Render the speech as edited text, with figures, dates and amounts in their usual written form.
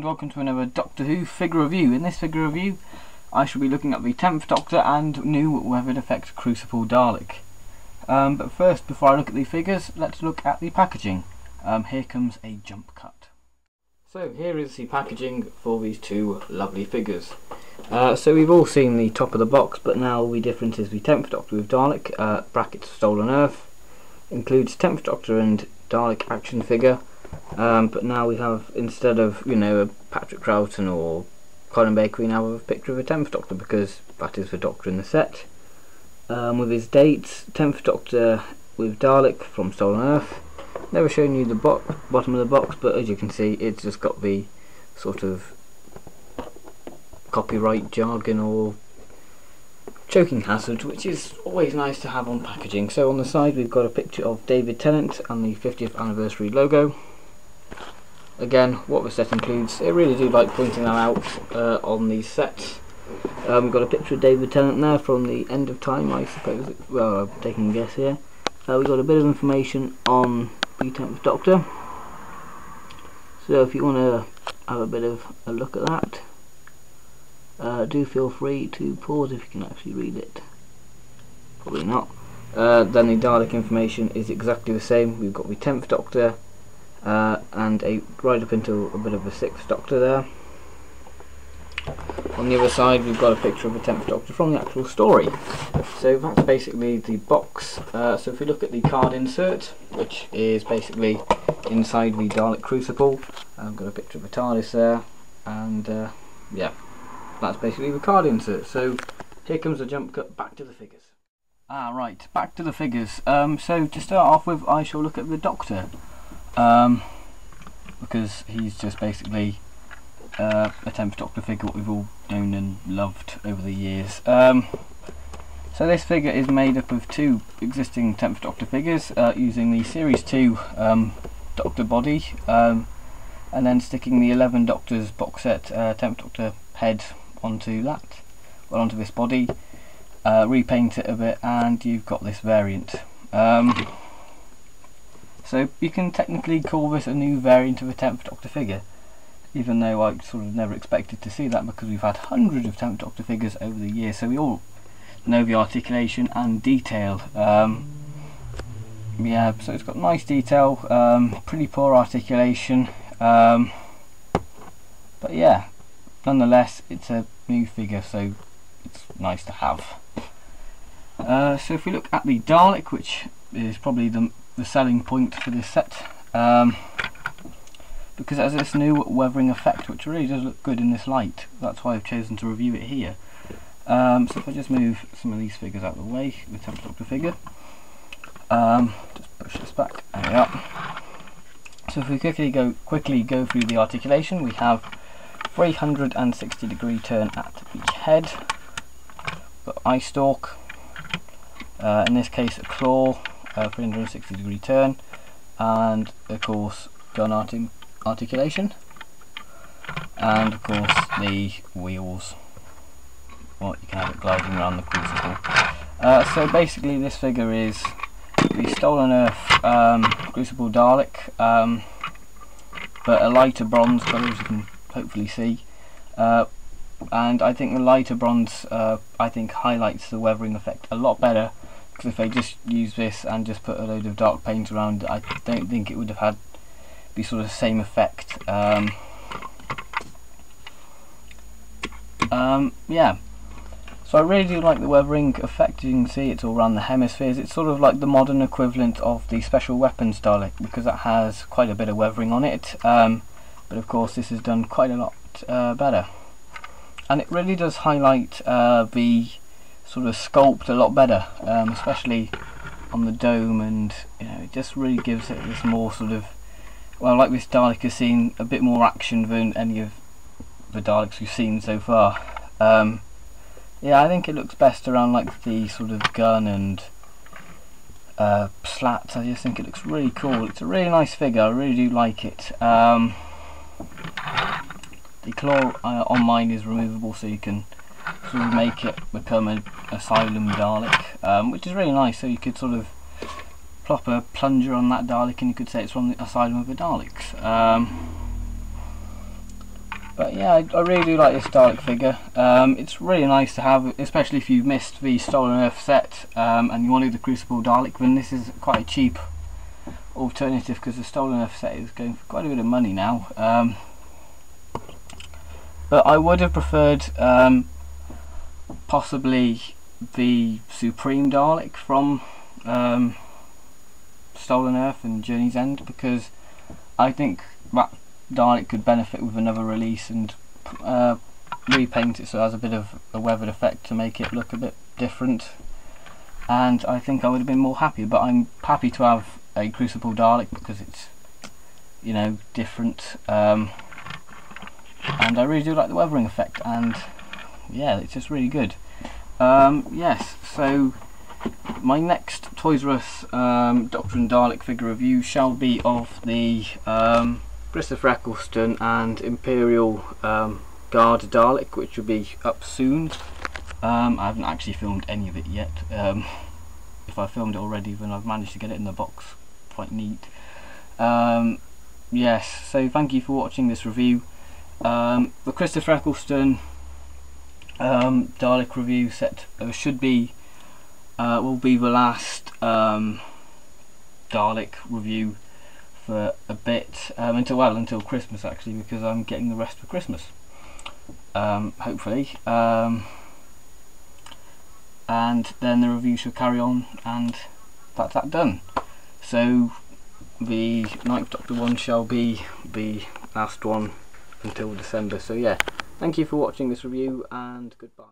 welcome to another Doctor Who figure review. In this figure review I shall be looking at the 10th Doctor and new Weathered Effect Crucible Dalek. But first, before I look at the figures, let's look at the packaging. Here comes a jump cut. So here is the packaging for these two lovely figures. So we've all seen the top of the box, but now the difference is the 10th Doctor with Dalek, brackets Stolen Earth, includes 10th Doctor and Dalek action figure. But now we have, instead of, a Patrick Troughton or Colin Baker, we now have a picture of a 10th Doctor, because that is the Doctor in the set. With his dates, 10th Doctor with Dalek from Stolen Earth. Never shown you the bottom of the box, but as you can see, it's just got the sort of copyright jargon or choking hazard, which is always nice to have on packaging. So on the side we've got a picture of David Tennant and the 50th anniversary logo. Again, what the set includes, I really do like pointing that out on these sets. We've got a picture of David Tennant there from the End of Time, I suppose. Well, I'm taking a guess here. We've got a bit of information on the 10th Doctor. So if you want to have a bit of a look at that, do feel free to pause if you can actually read it. Probably not. Then the Dalek information is exactly the same. We've got the 10th Doctor and right up into a bit of a 6th Doctor there. On the other side we've got a picture of the 10th Doctor from the actual story. So that's basically the box. So if we look at the card insert, which is basically inside the Dalek Crucible, I've got a picture of the TARDIS there, and yeah, that's basically the card insert. So here comes the jump cut back to the figures. Right, back to the figures. So to start off with, I shall look at the Doctor, because he's just basically a 10th Doctor figure, what we've all known and loved over the years. So this figure is made up of two existing 10th Doctor figures, using the Series 2 Doctor body, and then sticking the 11 Doctors box set 10th Doctor head onto that, well, onto this body, repaint it a bit, and you've got this variant. So you can technically call this a new variant of a 10th Doctor figure, even though I sort of never expected to see that, because we've had hundreds of 10th Doctor figures over the years, so we all know the articulation and detail. Yeah, so it's got nice detail, pretty poor articulation, but yeah, nonetheless it's a new figure, so it's nice to have. So if we look at the Dalek, which is probably the selling point for this set, because it has this new weathering effect, which really does look good in this light. That's why I've chosen to review it here. So if I just move some of these figures out of the way, the 10th Doctor figure, just push this back, there we are. So if we quickly go through the articulation, we have 360-degree turn at the head, got eye stalk, in this case a claw, 360-degree turn, and of course gun articulation, and of course the wheels. Well, you can have it gliding around the crucible. So basically this figure is the Stolen Earth Crucible Dalek, but a lighter bronze colour, as you can hopefully see, and I think the lighter bronze I think highlights the weathering effect a lot better, because if they just use this and just put a load of dark paint around, I don't think it would have had the sort of same effect. Yeah, so I really do like the weathering effect. You can see it's all around the hemispheres. It's sort of like the modern equivalent of the Special Weapons Dalek, because that has quite a bit of weathering on it, but of course this is done quite a lot better, and it really does highlight the sort of sculpt a lot better, especially on the dome, and it just really gives it this more sort of, well, like this Dalek has seen a bit more action than any of the Daleks we've seen so far. Yeah, I think it looks best around like the sort of gun and slats. I just think it looks really cool. It's a really nice figure, I really do like it. The claw on mine is removable, so you can sort of make it become an Asylum Dalek, which is really nice. So you could sort of plop a plunger on that Dalek and you could say it's from the Asylum of the Daleks. But yeah, I really do like this Dalek figure. It's really nice to have, especially if you've missed the Stolen Earth set and you wanted the Crucible Dalek, then this is quite a cheap alternative, because the Stolen Earth set is going for quite a bit of money now. But I would have preferred possibly the Supreme Dalek from Stolen Earth and Journey's End, because I think that Dalek could benefit with another release and repaint it so it has a bit of a weathered effect to make it look a bit different, and I think I would have been more happy. But I'm happy to have a Crucible Dalek because it's, you know, different, and I really do like the weathering effect, and yeah, it's just really good. Yes, so my next Toys R Us Doctor and Dalek figure review shall be of the Christopher Eccleston and Imperial Guard Dalek, which will be up soon. I haven't actually filmed any of it yet. If I filmed it already, then I've managed to get it in the box. Quite neat. Yes, so thank you for watching this review. The Christopher Eccleston Dalek review set should be will be the last Dalek review for a bit, until Christmas actually, because I'm getting the rest for Christmas, hopefully, and then the review should carry on, and that's that done. So the 9th Doctor one shall be the last one until December. So yeah, thank you for watching this review, and goodbye.